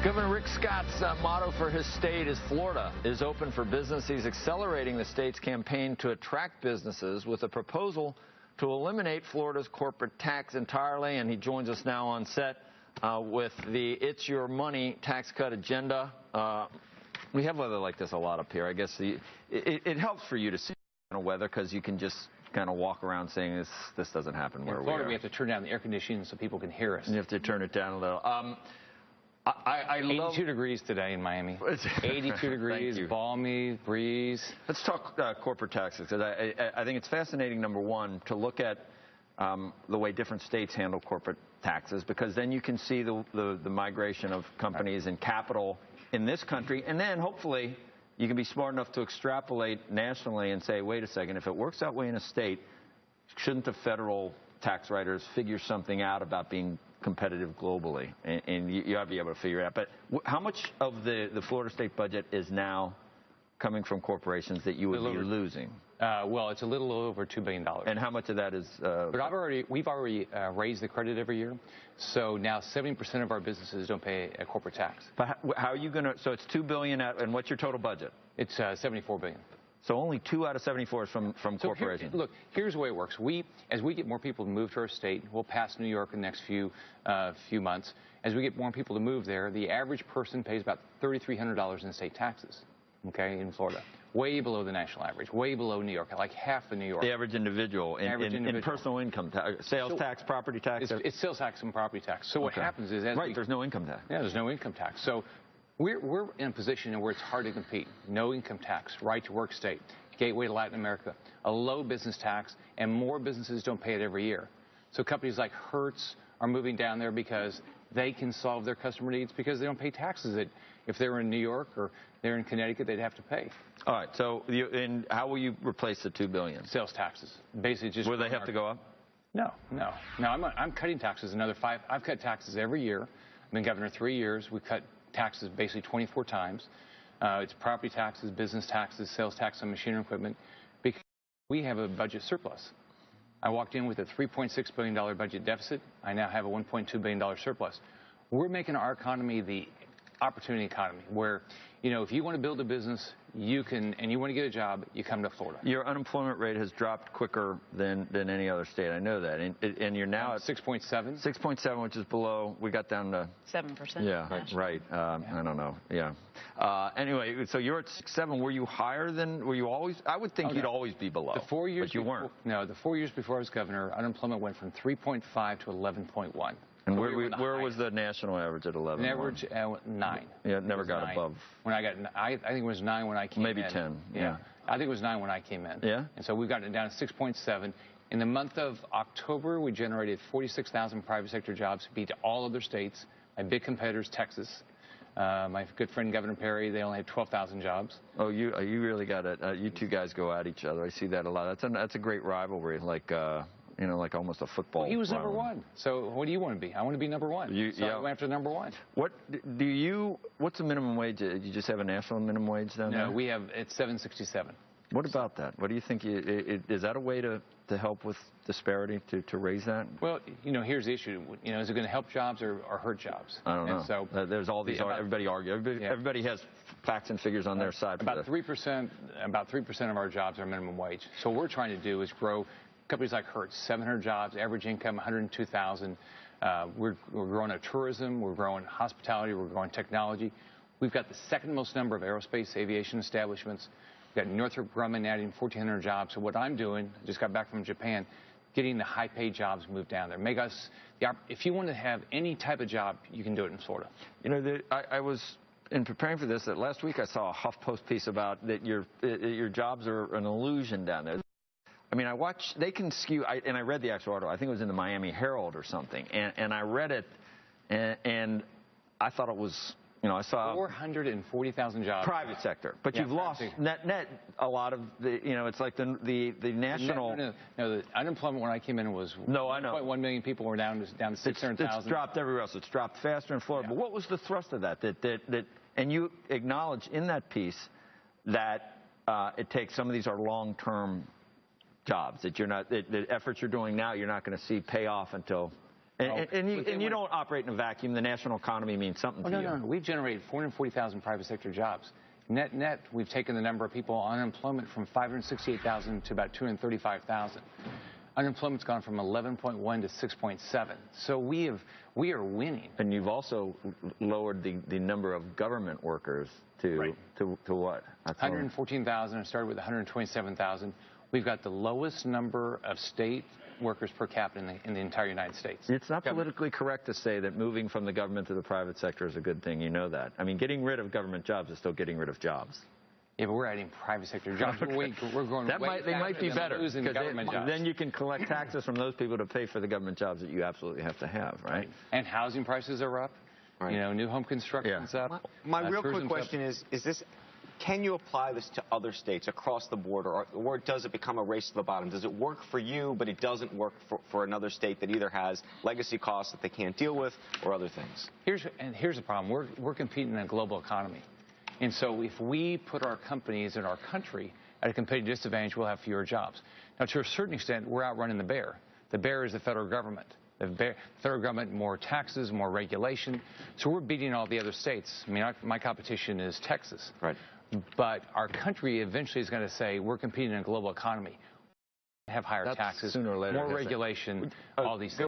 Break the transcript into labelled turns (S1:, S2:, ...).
S1: Governor Rick Scott's motto for his state is Florida is open for business. He's accelerating the state's campaign to attract businesses with a proposal to eliminate Florida's corporate tax entirely. And he joins us now on set with the It's Your Money tax cut agenda. We have weather like this a lot up here. I guess it helps for you to see weather because you can just kind of walk around saying this doesn't happen where we are.
S2: In Florida, we have to turn down the air conditioning so people can hear us.
S1: You have to turn it down a little. I
S2: 82 degrees today in Miami. 82 degrees, balmy, breeze.
S1: Let's talk corporate taxes, because I think it's fascinating, number one, to look at the way different states handle corporate taxes, because then you can see the migration of companies and capital in this country, and then hopefully you can be smart enough to extrapolate nationally and say, wait a second, if it works that way in a state, shouldn't the federal tax writers figure something out about being competitive globally? And you ought to be able to figure it out. But how much of the Florida state budget is now coming from corporations that you would be losing?
S2: Well, it's a little over $2 billion.
S1: And how much of that is?
S2: But we've already raised the credit every year, so now 70% of our businesses don't pay a corporate tax.
S1: But how are you going to? So it's $2 billion, and what's your total budget?
S2: It's $74 billion.
S1: So only 2 out of 74 is from corporations.
S2: Look, here's the way it works. As we get more people to move to our state, we'll pass New York in the next few months. As we get more people to move there, the average person pays about $3,300 in state taxes, okay, in Florida. Way below the national average, way below New York, like half of New York.
S1: The average individual in personal income tax, sales tax, property tax?
S2: It's sales tax and property tax. So what happens is
S1: there's no income tax.
S2: Yeah, there's no income tax. So we're in a position where it's hard to compete. No income tax, right to work state, gateway to Latin America, a low business tax, and more businesses don't pay it every year. So companies like Hertz are moving down there because they can solve their customer needs because they don't pay taxes that if they were in New York or they're in Connecticut, they'd have to pay.
S1: All right. So and how will you replace the $2 billion?
S2: Sales taxes. Basically just.
S1: Will they have to go up?
S2: No. I'm cutting taxes another 5. I've cut taxes every year. I've been governor 3 years. We cut taxes basically 24 times. It's property taxes, business taxes, sales tax on machinery and equipment, because we have a budget surplus. I walked in with a $3.6 billion budget deficit. I now have a $1.2 billion surplus. We're making our economy the opportunity economy, where, if you want to build a business, you can, and you want to get a job, you come to Florida. Your
S1: unemployment rate has dropped quicker than any other state. I know that. And you're now at
S2: 6.7.
S1: 6.7, which is below. We got down to
S3: 7%.
S1: Yeah, right. I don't know. Yeah. Anyway, so you're at 6.7. Were you higher than? Were you always? I would think you'd always be below.
S2: The 4 years.
S1: But you weren't.
S2: No, the 4 years before I was governor, unemployment went from 3.5 to 11.1.
S1: And where was the national average at 11?
S2: The average 9.
S1: Yeah, it never got above.
S2: When I got, I think it was 9 when I came in.
S1: Maybe 10. Yeah.
S2: I think it was 9 when I came in.
S1: Yeah.
S2: And so we've gotten it down to 6.7. In the month of October, we generated 46,000 private sector jobs, beat all other states. My big competitors, Texas. My good friend Governor Perry, they only had 12,000 jobs.
S1: Oh, you really got it. You two guys go at each other. I see that a lot. That's a great rivalry. Like almost a football.
S2: Well, he was number one. So what do you want to be? I want to be number one. So I went after number one.
S1: What's the minimum wage? Do you just have a national minimum wage down there?
S2: No, it's $7.67.
S1: What about that? What do you think? Is that a way to help with disparity, to raise that?
S2: Well, here's the issue. Is it going to help jobs or hurt jobs?
S1: I don't know. And so there's all these. Everybody argue. Everybody has facts and figures on their side.
S2: About 3%. About 3% of our jobs are minimum wage. So what we're trying to do is grow. Companies like Hertz, 700 jobs, average income 102,000. We're growing our tourism, we're growing hospitality, we're growing technology. We've got the second most number of aerospace aviation establishments. We've got Northrop Grumman adding 1,400 jobs. So what I'm doing, I just got back from Japan, getting the high-paid jobs moved down there. Make us, if you want to have any type of job, you can do it in Florida.
S1: I was in preparing for this. Last week I saw a HuffPost piece about that your jobs are an illusion down there. I mean, they can skew, and I read the actual article. I think it was in the Miami Herald or something. And I read it, and I thought it was, I saw
S2: 440,000 jobs.
S1: Private sector. But you've lost net a lot of it's like the national.
S2: No, the unemployment when I came in was 1.1 million people were down to 600,000.
S1: It's dropped everywhere else. It's dropped faster in Florida. Yeah. But what was the thrust of that? And you acknowledge in that piece that it takes some of these are long-term jobs that the efforts you're doing now, you're not going to see pay off until And you don't operate in a vacuum. The national economy means something to you.
S2: No. We've generated 440,000 private sector jobs. Net, we've taken the number of people on unemployment from 568,000 to about 235,000. Unemployment's gone from 11.1 to 6.7. So we are winning.
S1: And you've also lowered the number of government workers to what?
S2: 114,000. I started with 127,000. We've got the lowest number of state workers per capita in the entire United States.
S1: It's not politically correct to say that moving from the government to the private sector is a good thing. You know that. I mean, getting rid of government jobs is still getting rid of jobs.
S2: Yeah, but we're adding private sector jobs. We're going
S1: they might be better,
S2: because
S1: then you can collect taxes from those people to pay for the government jobs that you absolutely have to have, right?
S2: And housing prices are up. Right. You know, new home construction's up.
S3: My real quick question is this: can you apply this to other states across the border, or does it become a race to the bottom? Does it work for you, but it doesn't work for another state that either has legacy costs that they can't deal with or other things?
S2: Here's the problem. We're competing in a global economy. And so if we put our companies in our country at a competitive disadvantage, we'll have fewer jobs. Now, to a certain extent, we're outrunning the bear. The bear is the federal government. The federal government, more taxes, more regulation. So we're beating all the other states. I mean, my competition is Texas.
S3: Right.
S2: But our country eventually is going to say we're competing in a global economy. Have higher taxes,
S1: sooner or later,
S2: more regulation, all these things.